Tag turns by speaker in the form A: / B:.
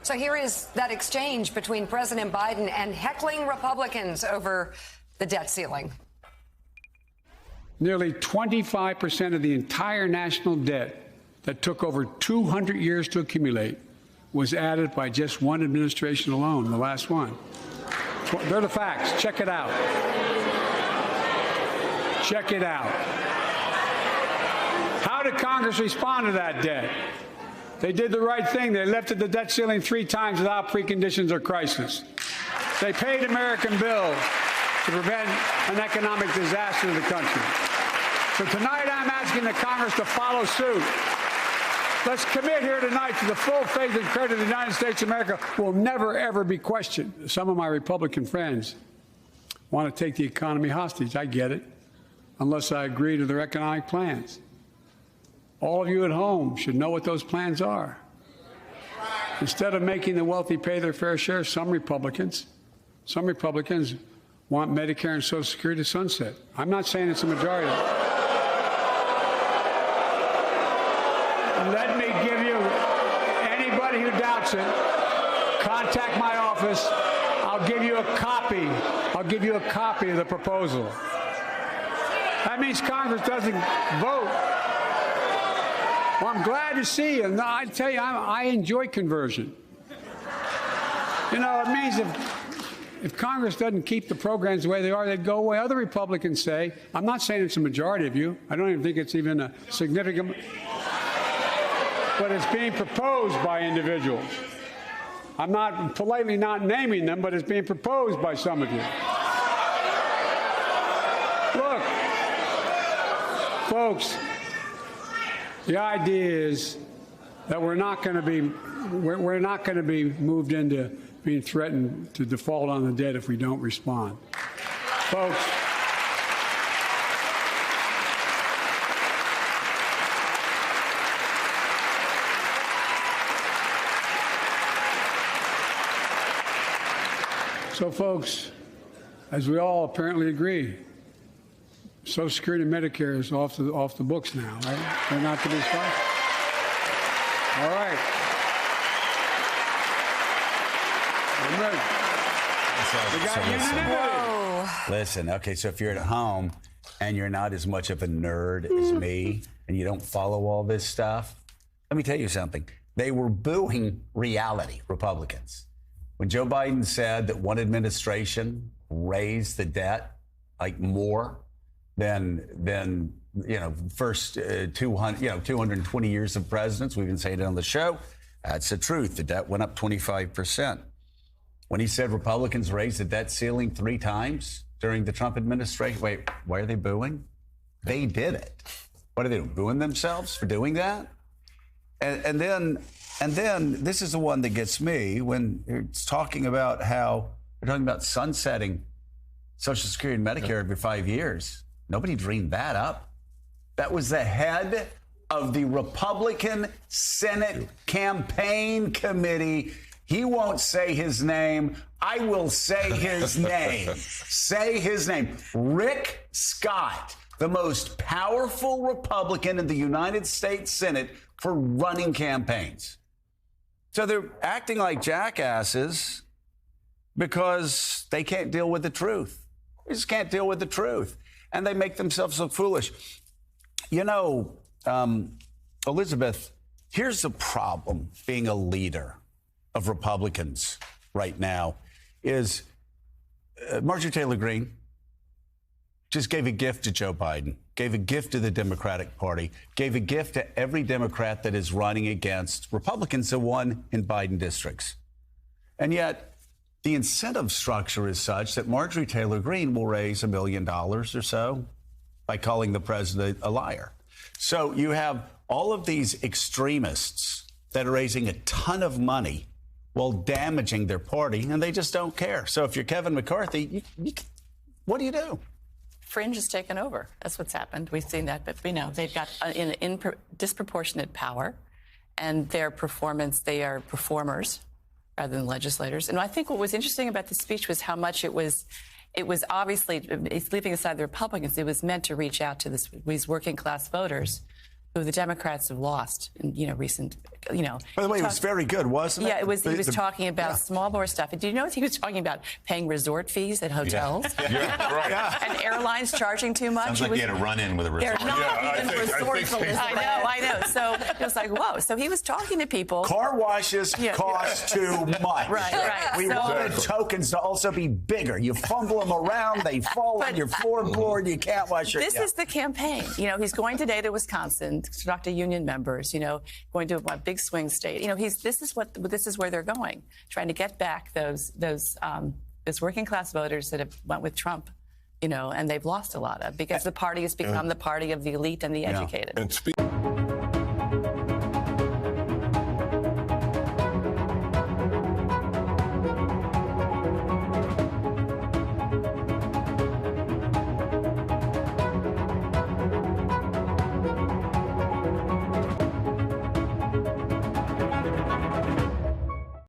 A: So here is that exchange between President Biden and heckling Republicans over the debt ceiling.
B: Nearly 25% of the entire national debt that took over 200 years to accumulate was added by just one administration alone, the last one. They're the facts. Check it out. Check it out. How did Congress respond to that debt? They did the right thing. They lifted the debt ceiling 3 times without preconditions or crisis. They paid American bills to prevent an economic disaster to the country. So tonight I'm asking the Congress to follow suit. Let's commit here tonight to the full faith and credit of the United States of America will never, ever be questioned. Some of my Republican friends want to take the economy hostage. I get it, unless I agree to their economic plans. All of you at home should know what those plans are. Instead of making the wealthy pay their fair share, some Republicans want Medicare and Social Security to sunset. I'm not saying it's a majority. Let me give you, anybody who doubts it, contact my office. I'll give you a copy. I'll give you a copy of the proposal. That means Congress doesn't vote. Well, I'm glad to see you. And I tell you, I enjoy conversion. You know, it means if Congress doesn't keep the programs the way they are, they'd go away. Other Republicans say, I'm not saying it's a majority of you. I don't even think it's even a significant, but it's being proposed by individuals. I'm not politely not naming them, but it's being proposed by some of you. Look, folks, the idea is that we're not going to be moved into being threatened to default on the debt if we don't respond. Folks, as we all apparently agree, Social Security and Medicare is off the books now, right? They're not to be sponsored. All right. I'm ready. We got unanimity.
C: Listen, okay, so if you're at home and you're not as much of a nerd as me and you don't follow all this stuff, let me tell you something. They were booing reality, Republicans. When Joe Biden said that one administration raised the debt like more than first 220 years of presidents. We've been saying it on the show. That's the truth. The debt went up 25%. When he said Republicans raised the debt ceiling 3 times during the Trump administration, wait, why are they booing? They did it. What are they doing? Booing themselves for doing that? And then this is the one that gets me when it's talking about how they're talking about sunsetting Social Security and Medicare every 5 years. Nobody dreamed that up. That was the head of the Republican Senate Campaign Committee. He won't say his name. I will say his name. Say his name. Rick Scott, the most powerful Republican in the United States Senate for running campaigns. So they're acting like jackasses because they can't deal with the truth. They just can't deal with the truth. And they make themselves look foolish. You know, Elizabeth, here's the problem being a leader of Republicans right now is Marjorie Taylor Greene just gave a gift to Joe Biden, gave a gift to the Democratic Party, gave a gift to every Democrat that is running against Republicans that won in Biden districts. And yet the incentive structure is such that Marjorie Taylor Greene will raise $1 million or so by calling the president a liar. So you have all of these extremists that are raising a ton of money while damaging their party, and they just don't care. So if you're Kevin McCarthy, what do you do?
D: Fringe has taken over. That's what's happened. We've seen that, but we know they've got disproportionate power, and their performance, they are performers rather than legislators. And I think what was interesting about the speech was how much it was obviously, leaving aside the Republicans, it was meant to reach out to these working class voters who the Democrats have lost in recent.
C: By the way, it was very good, wasn't it?
D: Yeah, it was. He was talking about small bore stuff. And do you know he was talking about paying resort fees at hotels?
E: Yeah, right.
D: And airlines charging too much.
F: Sounds like he had a run-in with a resort.
D: They're not even resorts. I know. So it was like, whoa. So he was talking to people.
C: Car washes cost too much.
D: Right.
C: We wanted tokens to also be bigger. You fumble them around, they fall on your floorboard, you can't wash your...
D: This is the campaign. He's going today to Wisconsin to talk to union members, going to a big swing state. This is where they're going, trying to get back those working class voters that have went with Trump, and they've lost a lot of because the party has become the party of the elite and the educated.
E: And